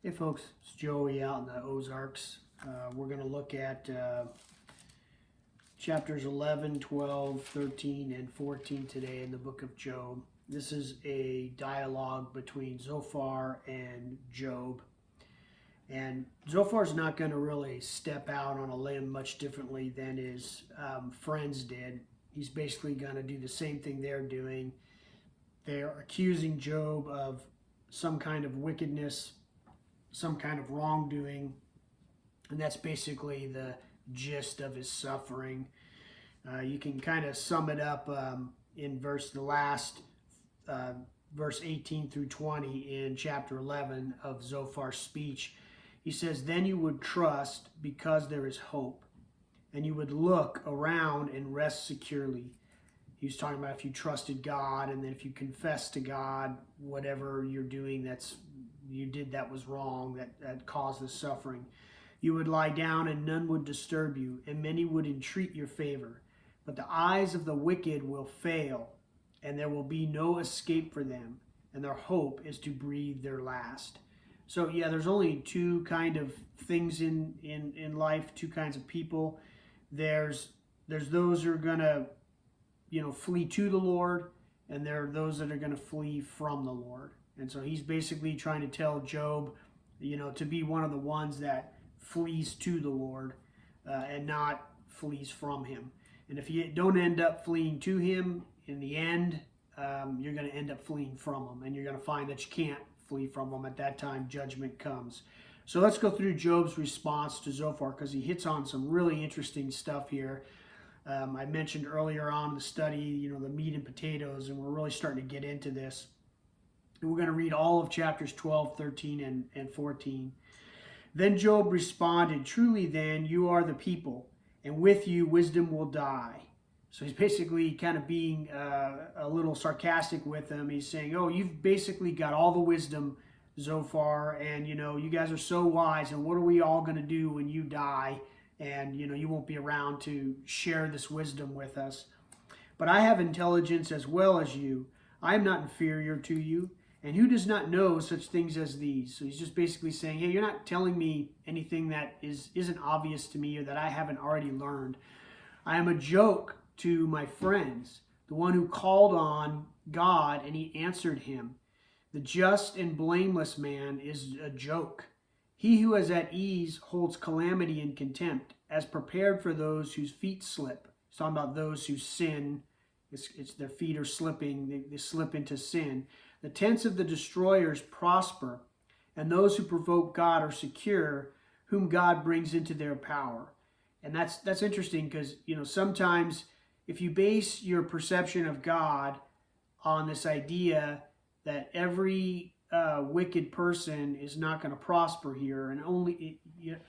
Hey folks, it's Joey out in the Ozarks. We're going to look at chapters 11, 12, 13, and 14 today in the book of Job. This is a dialogue between Zophar and Job. And Zophar's not going to really step out on a limb much differently than his friends did. He's basically going to do the same thing they're doing. They're accusing Job of some kind of wickedness, some kind of wrongdoing, and that's basically the gist of his suffering. You can kind of sum it up in verse 18 through 20 in chapter 11 of Zophar's speech. He says, "Then you would trust because there is hope, and you would look around and rest securely." He was talking about if you trusted God, and then if you confess to God whatever you're doing that was wrong, that caused the suffering. You would lie down and none would disturb you, and many would entreat your favor. But the eyes of the wicked will fail, and there will be no escape for them, and their hope is to breathe their last. So yeah, there's only two kind of things in life, two kinds of people. There's those who are gonna, flee to the Lord, and there are those that are gonna flee from the Lord. And so he's basically trying to tell Job, to be one of the ones that flees to the Lord and not flees from him. And if you don't end up fleeing to him, in the end, you're going to end up fleeing from him. And you're going to find that you can't flee from him. At that time, judgment comes. So let's go through Job's response to Zophar, because he hits on some really interesting stuff here. I mentioned earlier on in the study, the meat and potatoes, and we're really starting to get into this. And we're going to read all of chapters 12, 13, and 14. Then Job responded, "Truly then, you are the people, and with you wisdom will die." So he's basically kind of being a little sarcastic with them. He's saying, "Oh, you've basically got all the wisdom, Zophar, and you guys are so wise, and what are we all going to do when you die? And you won't be around to share this wisdom with us. But I have intelligence as well as you. I am not inferior to you. And who does not know such things as these?" So he's just basically saying, hey, you're not telling me anything that isn't obvious to me or that I haven't already learned. I am a joke to my friends, the one who called on God and he answered him. The just and blameless man is a joke. He who is at ease holds calamity and contempt, as prepared for those whose feet slip. He's talking about those who sin. It's their feet are slipping. They slip into sin. The tents of the destroyers prosper, and those who provoke God are secure, whom God brings into their power. And that's interesting because, sometimes if you base your perception of God on this idea that every wicked person is not going to prosper here, and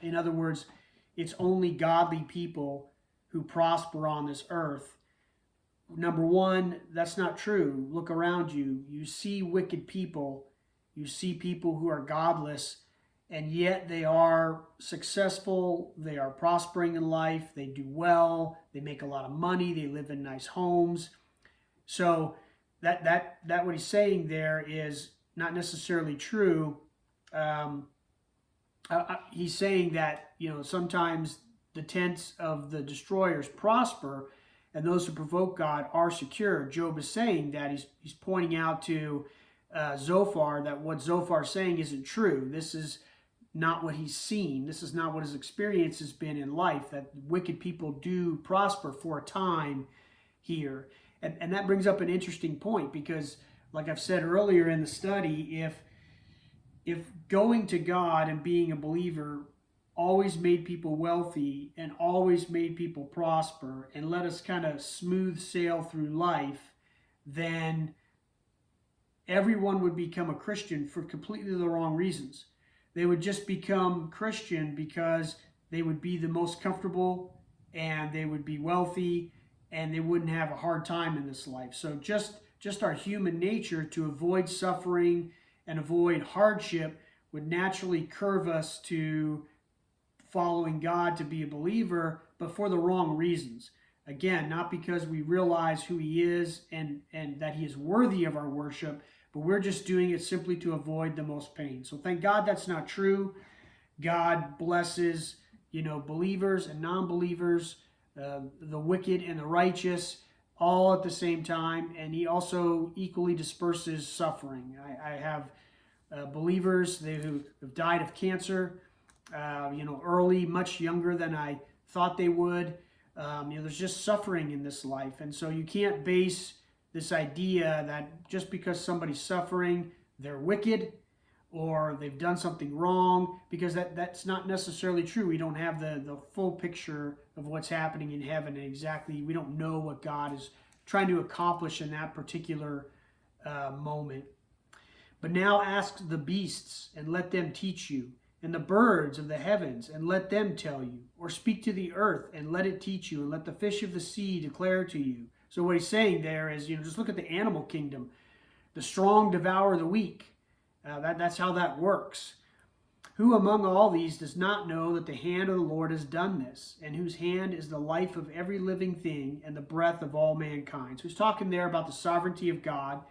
in other words, it's only godly people who prosper on this earth. Number one, that's not true. Look around you. You see wicked people. You see people who are godless, and yet they are successful. They are prospering in life. They do well. They make a lot of money. They live in nice homes. So that what he's saying there is not necessarily true. He's saying that sometimes the tents of the destroyers prosper, and those who provoke God are secure. Job is saying that he's pointing out to Zophar that what Zophar is saying isn't true. This is not what he's seen. This is not what his experience has been in life, that wicked people do prosper for a time here. And that brings up an interesting point because, like I've said earlier in the study, if going to God and being a believer always made people wealthy and always made people prosper and let us kind of smooth sail through life, then everyone would become a Christian for completely the wrong reasons. They would just become Christian because they would be the most comfortable and they would be wealthy and they wouldn't have a hard time in this life. So just our human nature to avoid suffering and avoid hardship would naturally curve us to following God, to be a believer, but for the wrong reasons. Again, not because we realize who he is and that he is worthy of our worship, but we're just doing it simply to avoid the most pain. So thank God that's not true. God blesses, believers and non-believers, the wicked and the righteous, all at the same time, and he also equally disperses suffering. I have believers who have died of cancer, early, much younger than I thought they would. There's just suffering in this life, and so you can't base this idea that just because somebody's suffering, they're wicked or they've done something wrong, because that's not necessarily true. We don't have the full picture of what's happening in heaven, and exactly we don't know what God is trying to accomplish in that particular moment. But now ask the beasts, and let them teach you, and the birds of the heavens, and let them tell you, or speak to the earth, and let it teach you, and let the fish of the sea declare to you. So what he's saying there is, just look at the animal kingdom. The strong devour the weak. That's how that works. Who among all these does not know that the hand of the Lord has done this, and whose hand is the life of every living thing and the breath of all mankind? So he's talking there about the sovereignty of God,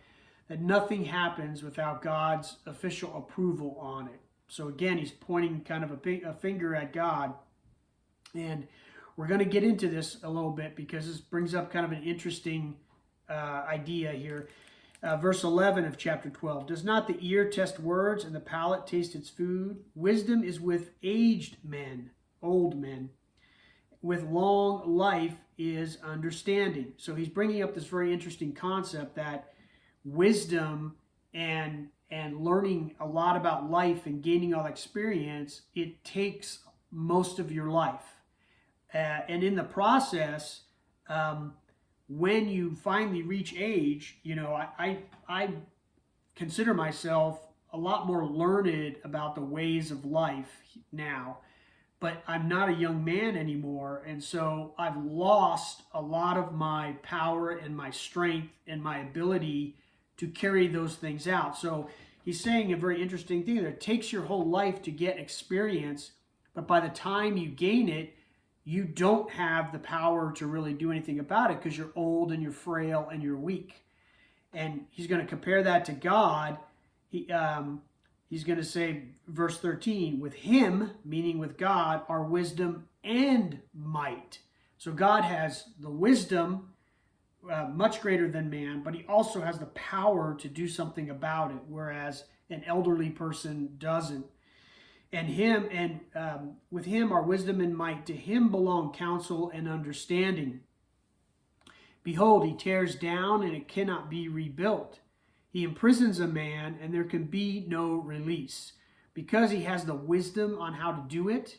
that nothing happens without God's official approval on it. So again, he's pointing kind of a finger at God. And we're going to get into this a little bit because this brings up kind of an interesting idea here. Verse 11 of chapter 12. Does not the ear test words and the palate taste its food? Wisdom is with aged men, old men. With long life is understanding. So he's bringing up this very interesting concept that wisdom and learning a lot about life and gaining all experience, it takes most of your life. And in the process, when you finally reach age, I consider myself a lot more learned about the ways of life now, but I'm not a young man anymore. And so I've lost a lot of my power and my strength and my ability to carry those things out. So he's saying a very interesting thing there. It takes your whole life to get experience, but by the time you gain it, you don't have the power to really do anything about it because you're old and you're frail and you're weak. And he's going to compare that to God. He's going to say, verse 13, with him, meaning with God, are wisdom and might. So God has the wisdom, much greater than man, but he also has the power to do something about it, whereas an elderly person doesn't. And with him are wisdom and might. To him belong counsel and understanding. Behold, he tears down, and it cannot be rebuilt. He imprisons a man, and there can be no release. Because he has the wisdom on how to do it,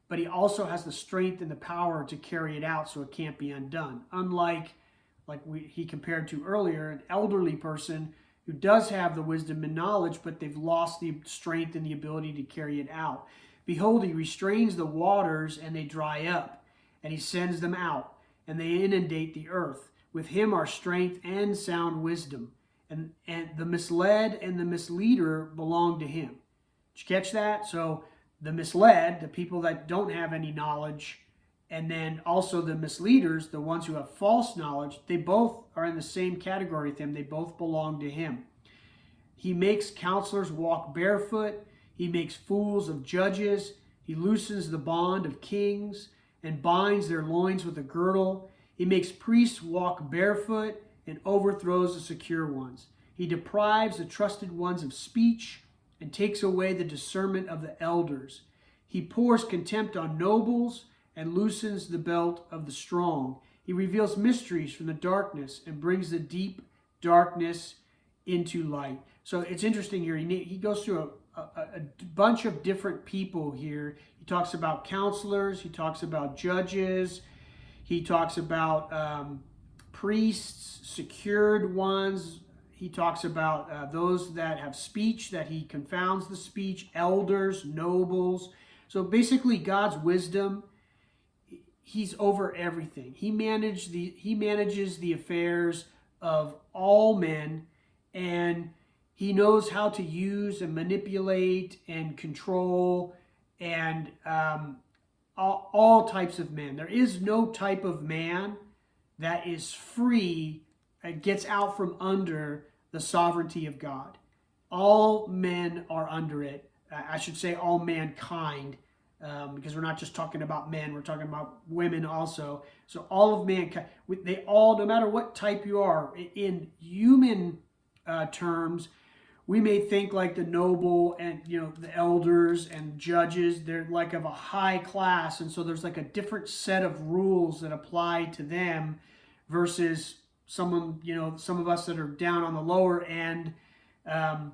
but he also has the strength and the power to carry it out, so it can't be undone. Unlike, he compared to earlier, an elderly person who does have the wisdom and knowledge, but they've lost the strength and the ability to carry it out. Behold, he restrains the waters, and they dry up, and he sends them out, and they inundate the earth. With him are strength and sound wisdom, and the misled and the misleader belong to him. Did you catch that? So the misled, the people that don't have any knowledge, and then also the misleaders, the ones who have false knowledge, they both are in the same category with him. They both belong to him. He makes counselors walk barefoot. He makes fools of judges. He loosens the bond of kings and binds their loins with a girdle. He makes priests walk barefoot and overthrows the secure ones. He deprives the trusted ones of speech and takes away the discernment of the elders. He pours contempt on nobles and loosens the belt of the strong. He reveals mysteries from the darkness and brings the deep darkness into light. So it's interesting here. He goes through a bunch of different people here. He talks about counselors. He talks about judges. He talks about priests, secured ones. He talks about those that have speech, that he confounds the speech, elders, nobles. So basically God's wisdom, he's over everything. He manages the affairs of all men, and he knows how to use and manipulate and control and all types of men. There is no type of man that is free, gets out from under the sovereignty of God. All men are under it. I should say all mankind, because we're not just talking about men, we're talking about women also. So all of mankind, they all, no matter what type you are, in human terms, we may think like the noble and the elders and judges, they're like of a high class, and so there's like a different set of rules that apply to them versus someone, some of us that are down on the lower end, and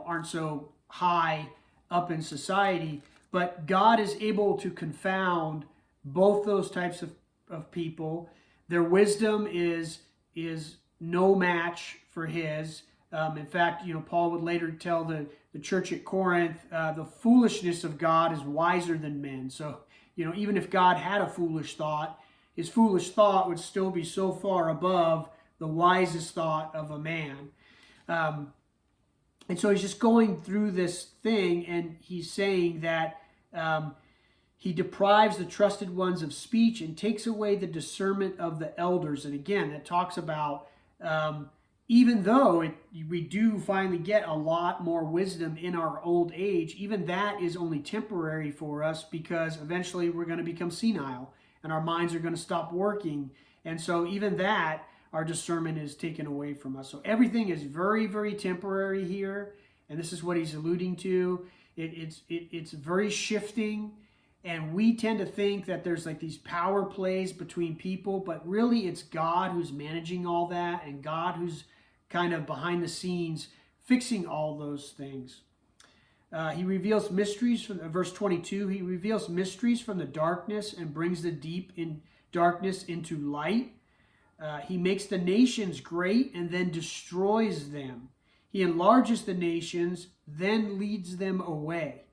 aren't so high up in society. But God is able to confound both those types of people. Their wisdom is no match for his. In fact, Paul would later tell the church at Corinth, the foolishness of God is wiser than men. So, even if God had a foolish thought, his foolish thought would still be so far above the wisest thought of a man. And so he's just going through this thing, and he's saying that he deprives the trusted ones of speech and takes away the discernment of the elders. And again, that talks about even though we do finally get a lot more wisdom in our old age, even that is only temporary for us, because eventually we're going to become senile and our minds are going to stop working. And so even that, our discernment is taken away from us. So everything is very, very temporary here. And this is what he's alluding to. It's very shifting. And we tend to think that there's like these power plays between people, but really it's God who's managing all that, and God who's kind of behind the scenes fixing all those things. He reveals mysteries from verse 22. He reveals mysteries from the darkness and brings the deep in darkness into light. He makes the nations great and then destroys them. He enlarges the nations, then leads them away.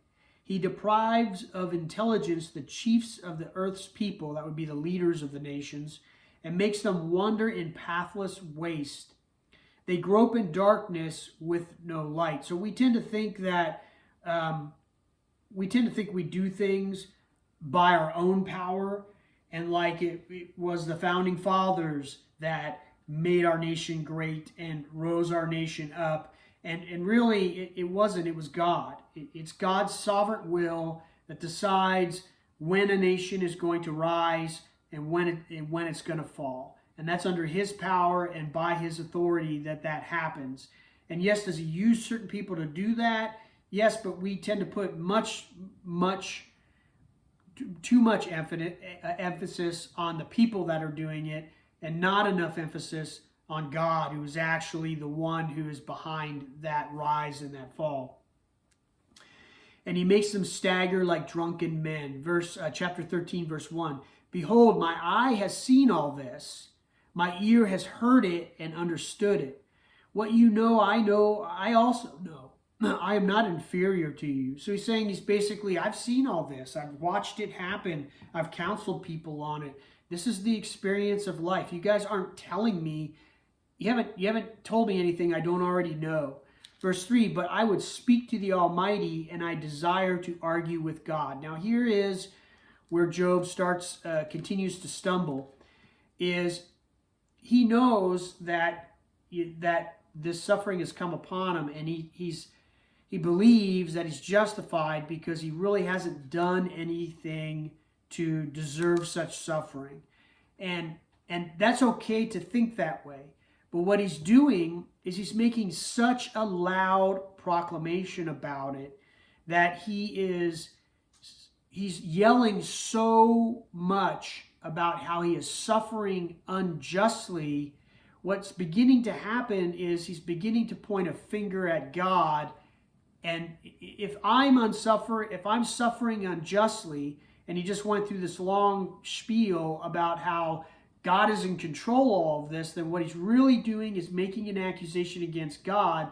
He deprives of intelligence the chiefs of the earth's people, that would be the leaders of the nations, and makes them wander in pathless waste. They grope in darkness with no light. So we tend to think that we do things by our own power, and like it was the founding fathers that made our nation great and rose our nation up. And really, it wasn't. It was God. It's God's sovereign will that decides when a nation is going to rise and when it's going to fall. And that's under his power and by his authority that happens. And yes, does he use certain people to do that? Yes, but we tend to put too much emphasis on the people that are doing it, and not enough emphasis on God, who is actually the one who is behind that rise and that fall. And he makes them stagger like drunken men. Chapter 13, verse 1. Behold, my eye has seen all this. My ear has heard it and understood it. What you know, I also know. I am not inferior to you. So he's saying, I've seen all this. I've watched it happen. I've counseled people on it. This is the experience of life. You guys aren't telling me. You haven't told me anything I don't already know. Verse 3, but I would speak to the Almighty, and I desire to argue with God. Now here is where Job continues to stumble, is he knows that this suffering has come upon him, and he believes that he's justified because he really hasn't done anything to deserve such suffering. And that's okay to think that way. But what he's doing is he's making such a loud proclamation about it that he's yelling so much about how he is suffering unjustly. What's beginning to happen is he's beginning to point a finger at God. And if I'm suffering unjustly, and he just went through this long spiel about how God is in control of all of this, then what he's really doing is making an accusation against God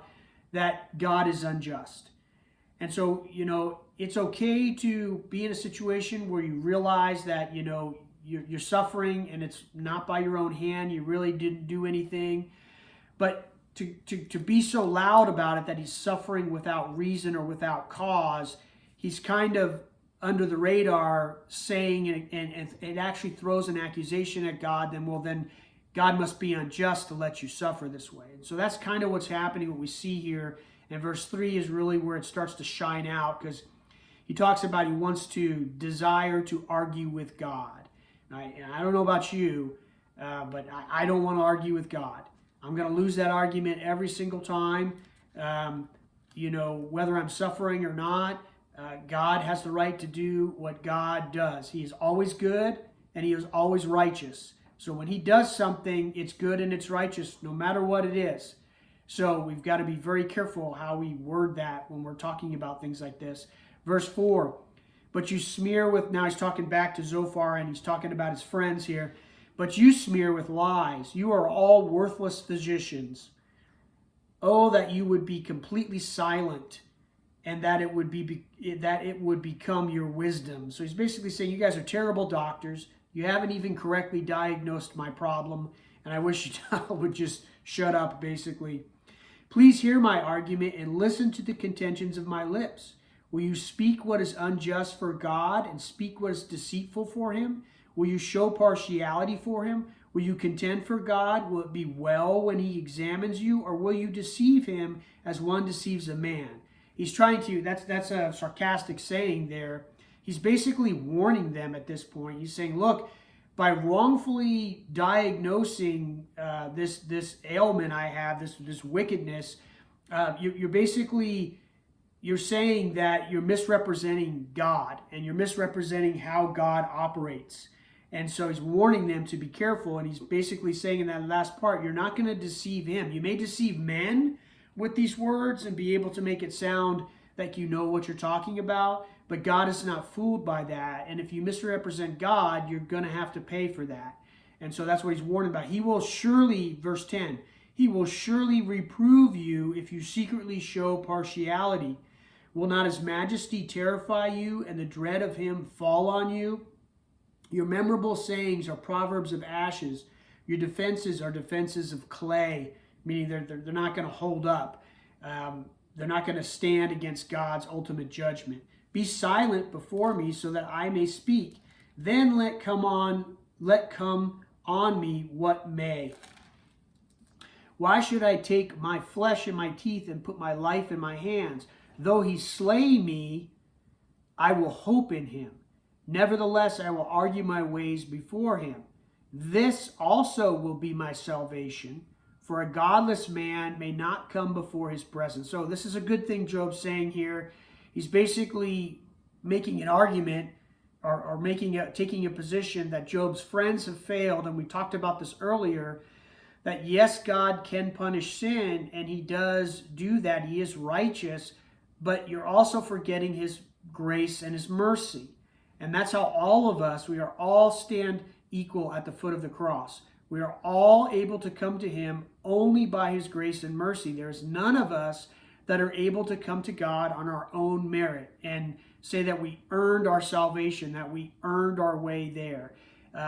that God is unjust. And so, it's okay to be in a situation where you realize that, you're suffering and it's not by your own hand. You really didn't do anything. But to be so loud about it that he's suffering without reason or without cause, he's kind of under the radar saying, and it actually throws an accusation at God, then God must be unjust to let you suffer this way. And so that's kind of what's happening, what we see here. And verse 3 is really where it starts to shine out, because he talks about he wants to desire to argue with God. And I don't know about you, but I don't want to argue with God. I'm going to lose that argument every single time. Whether I'm suffering or not, God has the right to do what God does. He is always good and he is always righteous. So when he does something, it's good and it's righteous, no matter what it is. So we've got to be very careful how we word that when we're talking about things like this. Verse 4, but you smear with, now he's talking back to Zophar and he's talking about his friends here, but you smear with lies. You are all worthless physicians. Oh, that you would be completely silent and that it would become your wisdom. So he's basically saying you guys are terrible doctors. You haven't even correctly diagnosed my problem, and I wish you would just shut up, basically. Please hear my argument and listen to the contentions of my lips. Will you speak what is unjust for God and speak what is deceitful for him? Will you show partiality for him? Will you contend for God? Will it be well when he examines you? Or will you deceive him as one deceives a man? He's trying to, that's a sarcastic saying there. He's basically warning them at this point. He's saying, look, by wrongfully diagnosing this ailment I have, this wickedness, you're saying that you're misrepresenting God and you're misrepresenting how God operates. And so he's warning them to be careful. And he's basically saying in that last part, you're not going to deceive him. You may deceive men with these words and be able to make it sound like you know what you're talking about. But God is not fooled by that. And if you misrepresent God, you're going to have to pay for that. And so that's what he's warning about. He will surely, verse 10, he will surely reprove you if you secretly show partiality. Will not his majesty terrify you and the dread of him fall on you? Your memorable sayings are proverbs of ashes. Your defenses are defenses of clay, meaning they're not going to hold up. They're not going to stand against God's ultimate judgment. Be silent before me so that I may speak. Then let come on me what may. Why should I take my flesh in my teeth and put my life in my hands? Though he slay me, I will hope in him. Nevertheless, I will argue my ways before him. This also will be my salvation, for a godless man may not come before his presence. So this is a good thing Job's saying here. He's basically making an argument or taking a position that Job's friends have failed, and we talked about this earlier, that yes, God can punish sin, and he does do that. He is righteous, but you're also forgetting his grace and his mercy. And that's how all of us, we are all stand equal at the foot of the cross. We are all able to come to him only by his grace and mercy. There's none of us that are able to come to God on our own merit and say that we earned our salvation, that we earned our way there.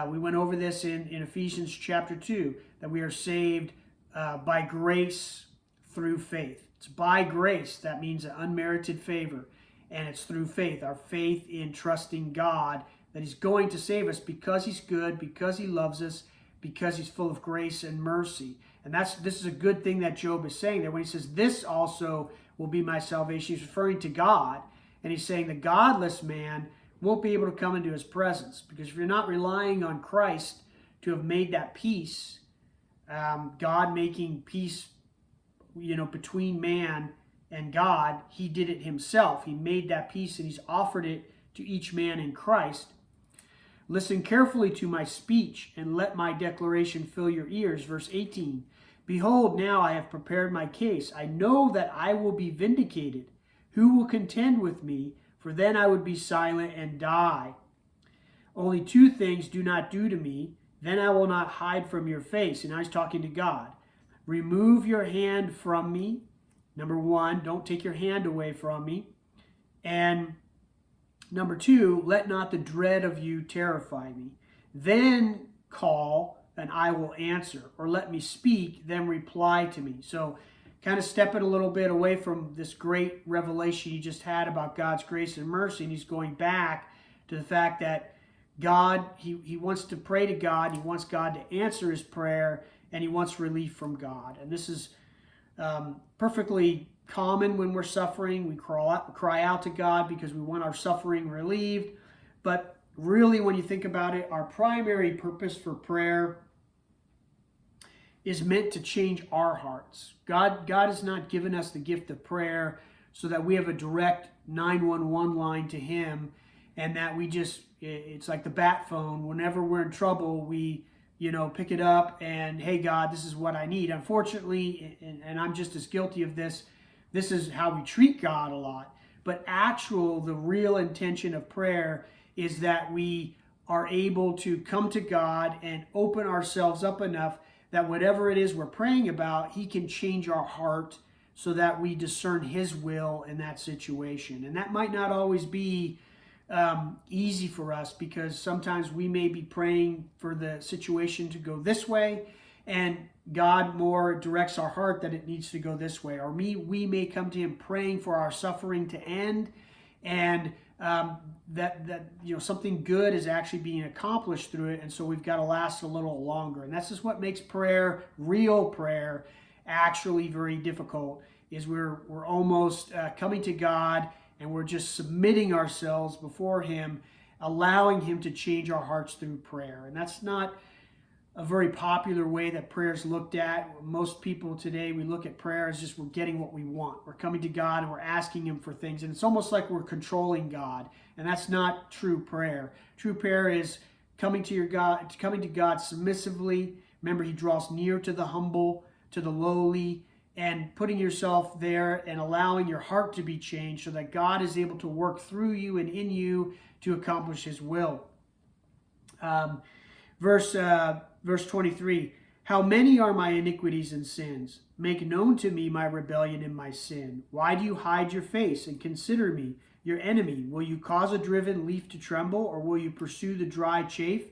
We went over this in Ephesians chapter 2, that we are saved by grace through faith. It's by grace. That means an unmerited favor. And it's through faith, our faith in trusting God, that he's going to save us because he's good, because he loves us, because he's full of grace and mercy. And this is a good thing that Job is saying there when he says, this also will be my salvation. He's referring to God. And he's saying the godless man won't be able to come into his presence. Because if you're not relying on Christ to have made that peace, God making peace, between man and God, he did it himself. He made that peace and he's offered it to each man in Christ. Listen carefully to my speech and let my declaration fill your ears. Verse 18, behold, now I have prepared my case. I know that I will be vindicated. Who will contend with me? For then I would be silent and die. Only two things do not do to me. Then I will not hide from your face. And I was talking to God. Remove your hand from me. Number one, don't take your hand away from me. And number two, let not the dread of you terrify me. Then call, and I will answer. Or let me speak, then reply to me. So kind of stepping a little bit away from this great revelation he just had about God's grace and mercy. And he's going back to the fact that God, he wants to pray to God. He wants God to answer his prayer, and he wants relief from God. And this is perfectly common when we're suffering. We cry out to God because we want our suffering relieved. But really, when you think about it, our primary purpose for prayer is meant to change our hearts. God has not given us the gift of prayer so that we have a direct 911 line to him, and that we just, it's like the bat phone. Whenever we're in trouble, we pick it up and, hey, God, this is what I need. Unfortunately, and I'm just as guilty of this, this is how we treat God a lot. But the real intention of prayer is that we are able to come to God and open ourselves up enough that whatever it is we're praying about, he can change our heart so that we discern his will in that situation. And that might not always be easy for us, because sometimes we may be praying for the situation to go this way, and God more directs our heart that it needs to go this way. Or we may come to him praying for our suffering to end, and that something good is actually being accomplished through it, and so we've got to last a little longer. And that's just what makes prayer, real prayer, actually very difficult. Is we're almost coming to God, and we're just submitting ourselves before him, allowing him to change our hearts through prayer. And that's not a very popular way that prayer is looked at. Most people today, we look at prayer as just we're getting what we want. We're coming to God and we're asking him for things. And it's almost like we're controlling God. And that's not true prayer. True prayer is coming to God submissively. Remember, he draws near to the humble, to the lowly, and putting yourself there and allowing your heart to be changed so that God is able to work through you and in you to accomplish his will. Verse 23, how many are my iniquities and sins? Make known to me my rebellion and my sin. Why do you hide your face and consider me your enemy? Will you cause a driven leaf to tremble, or will you pursue the dry chaff?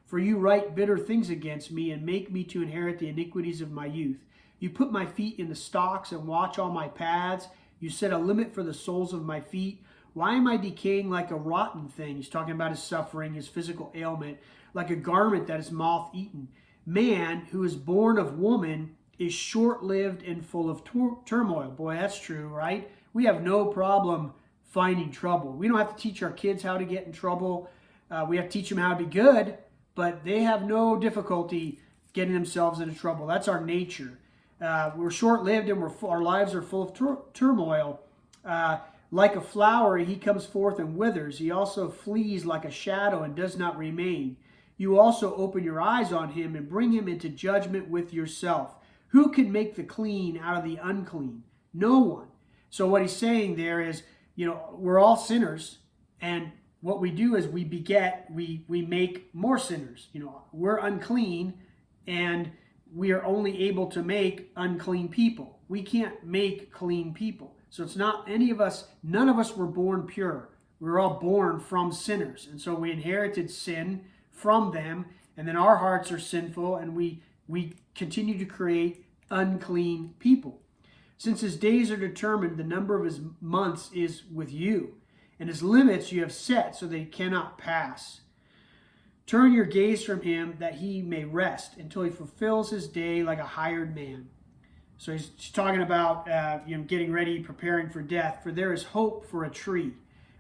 For you write bitter things against me and make me to inherit the iniquities of my youth. You put my feet in the stocks and watch all my paths. You set a limit for the soles of my feet. Why am I decaying like a rotten thing? He's talking about his suffering, his physical ailment, like a garment that is moth-eaten. Man who is born of woman is short-lived and full of turmoil. Boy, that's true, right? We have no problem finding trouble. We don't have to teach our kids how to get in trouble. We have to teach them how to be good, but they have no difficulty getting themselves into trouble. That's our nature. We're short-lived, and our lives are full of turmoil. Like a flower, he comes forth and withers. He also flees like a shadow and does not remain. You also open your eyes on him and bring him into judgment with yourself. Who can make the clean out of the unclean? No one. So what he's saying there is, we're all sinners, and what we do is we make more sinners. We're unclean, and we are only able to make unclean people. We can't make clean people. So it's not none of us were born pure. We were all born from sinners. And so we inherited sin from them, and then our hearts are sinful, and we continue to create unclean people. Since his days are determined, the number of his months is with you, and his limits you have set so they cannot pass. Turn your gaze from him that he may rest until he fulfills his day like a hired man. So he's talking about getting ready, preparing for death. For there is hope for a tree.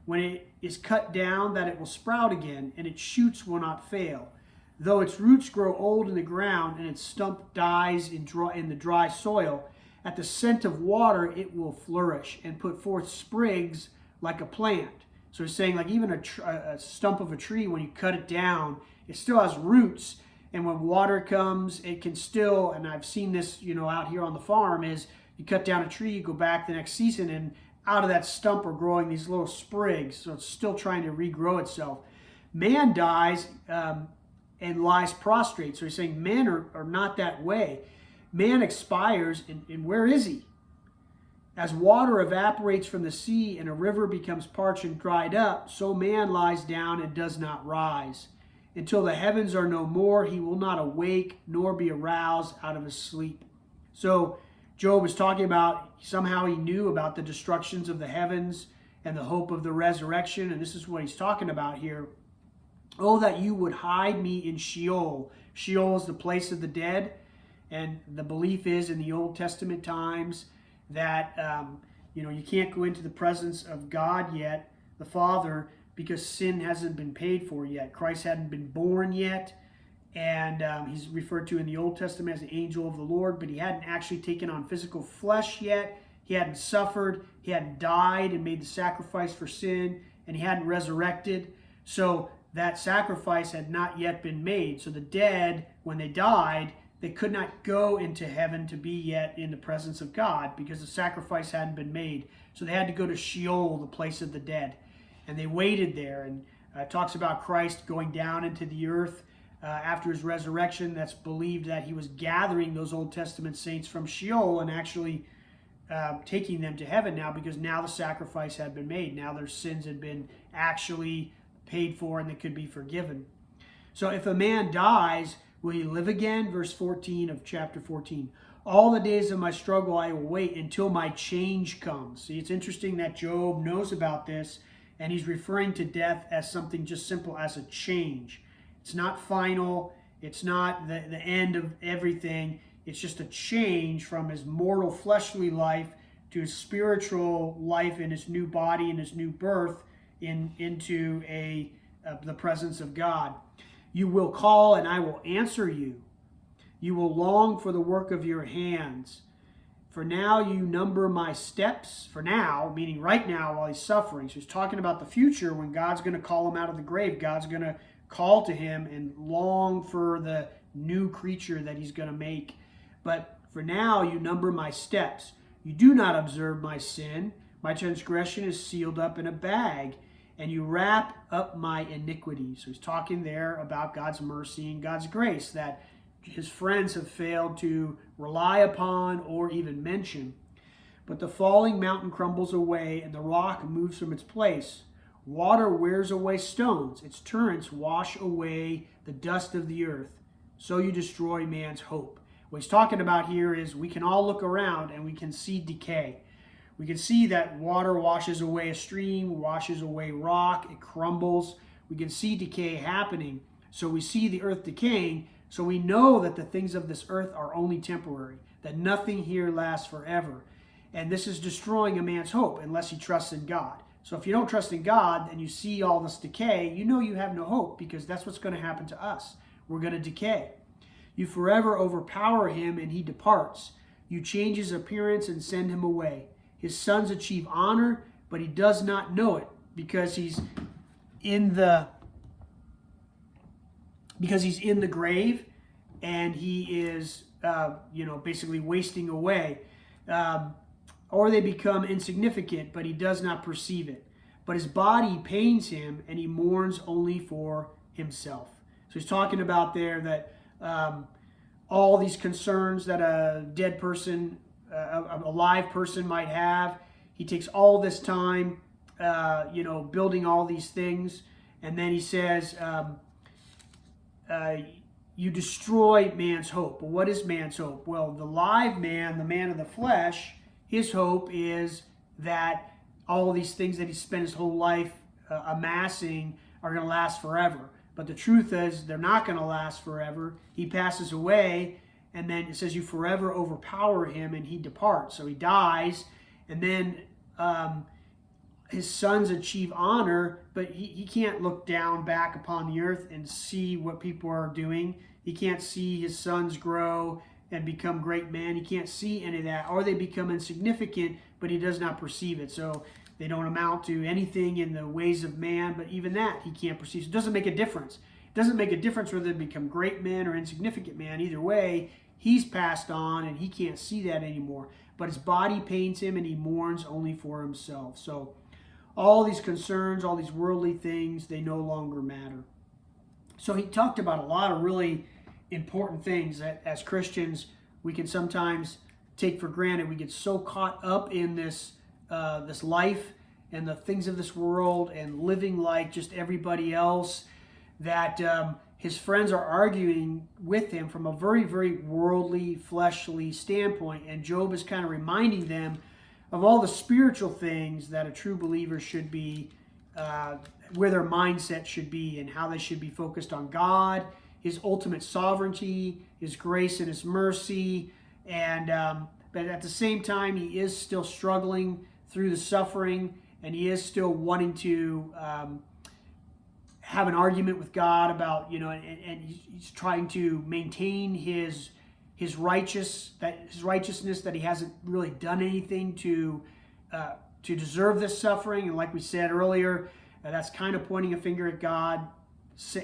When it is cut down, that it will sprout again, and its shoots will not fail. Though its roots grow old in the ground, and its stump dies in the dry soil, at the scent of water it will flourish and put forth sprigs like a plant. So he's saying, like, even a stump of a tree, when you cut it down, it still has roots. And when water comes, it can still, and I've seen this, out here on the farm, is you cut down a tree, you go back the next season, and out of that stump are growing these little sprigs. So it's still trying to regrow itself. Man dies and lies prostrate. So he's saying men are not that way. Man expires, and where is he? As water evaporates from the sea and a river becomes parched and dried up, so man lies down and does not rise. Until the heavens are no more, he will not awake nor be aroused out of his sleep. So Job is talking about somehow he knew about the destructions of the heavens and the hope of the resurrection, and this is what he's talking about here. Oh, that you would hide me in Sheol. Sheol is the place of the dead. And the belief is in the Old Testament times that, you can't go into the presence of God yet, the Father, because sin hasn't been paid for yet. Christ hadn't been born yet. And he's referred to in the Old Testament as the angel of the Lord, but he hadn't actually taken on physical flesh yet. He hadn't suffered. He hadn't died and made the sacrifice for sin, and he hadn't resurrected. So that sacrifice had not yet been made. So the dead, when they died, they could not go into heaven to be yet in the presence of God because the sacrifice hadn't been made. So they had to go to Sheol, the place of the dead. And they waited there. And it talks about Christ going down into the earth after his resurrection. That's believed that he was gathering those Old Testament saints from Sheol and actually taking them to heaven now, because now the sacrifice had been made. Now their sins had been actually paid for and they could be forgiven. So if a man dies, will he live again? Verse 14 of chapter 14. All the days of my struggle I will wait until my change comes. See, it's interesting that Job knows about this, and he's referring to death as something just simple as a change. It's not final. It's not the end of everything. It's just a change from his mortal fleshly life to his spiritual life in his new body and his new birth into the presence of God. You will call and I will answer you. You will long for the work of your hands. For now you number my steps. For now, meaning right now while he's suffering. So he's talking about the future when God's going to call him out of the grave. God's going to call to him and long for the new creature that he's going to make. But for now you number my steps. You do not observe my sin. My transgression is sealed up in a bag, and you wrap up my iniquity. So he's talking there about God's mercy and God's grace that his friends have failed to rely upon or even mention. But the falling mountain crumbles away, and the rock moves from its place. Water wears away stones. Its torrents wash away the dust of the earth. So you destroy man's hope. What he's talking about here is we can all look around and we can see decay. We can see that water washes away a stream, washes away rock, it crumbles. We can see decay happening. So we see the earth decaying, so we know that the things of this earth are only temporary, that nothing here lasts forever. And this is destroying a man's hope unless he trusts in God. So if you don't trust in God and you see all this decay, you know you have no hope, because that's what's going to happen to us. We're going to decay. You forever overpower him and he departs. You change his appearance and send him away. His sons achieve honor, but he does not know it, because he's in the grave, and he is basically wasting away. Or they become insignificant, but he does not perceive it. But his body pains him, and he mourns only for himself. So he's talking about there that all these concerns that a dead person, a live person might have, he takes all this time, building all these things, and then he says, you destroy man's hope. Well, what is man's hope? Well, the live man, the man of the flesh, his hope is that all these things that he spent his whole life amassing are going to last forever. But the truth is, they're not going to last forever. He passes away, and then it says you forever overpower him, and he departs. So he dies, and then his sons achieve honor, but he can't look down back upon the earth and see what people are doing. He can't see his sons grow and become great men. He can't see any of that. Or they become insignificant, but he does not perceive it. So they don't amount to anything in the ways of man, but even that he can't perceive. So it doesn't make a difference. It doesn't make a difference whether they become great men or insignificant men. Either way, he's passed on and he can't see that anymore. But his body pains him and he mourns only for himself. So all these concerns, all these worldly things, they no longer matter. So he talked about a lot of really important things that as Christians we can sometimes take for granted. We get so caught up in this life and the things of this world and living like just everybody else that his friends are arguing with him from a very, very worldly, fleshly standpoint. And Job is kind of reminding them of all the spiritual things that a true believer should be their mindset should be and how they should be focused on God, His ultimate sovereignty, His grace and His mercy, and but at the same time, he is still struggling through the suffering, and he is still wanting to have an argument with God about, and he's trying to maintain his righteousness, that he hasn't really done anything to deserve this suffering. And like we said earlier, that's kind of pointing a finger at God,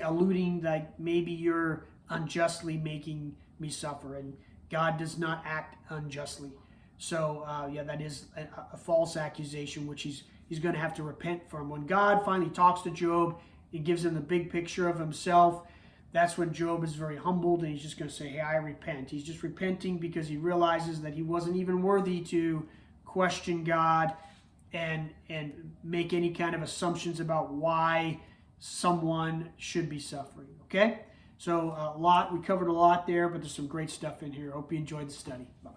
alluding like maybe you're unjustly making me suffer, and God does not act unjustly. So that is a false accusation, which he's going to have to repent from. When God finally talks to Job, he gives him the big picture of himself. That's when Job is very humbled, and he's just going to say, hey, I repent. He's just repenting because he realizes that he wasn't even worthy to question God and make any kind of assumptions about why someone should be suffering. Okay? So we covered a lot there, but there's some great stuff in here. Hope you enjoyed the study. Bye.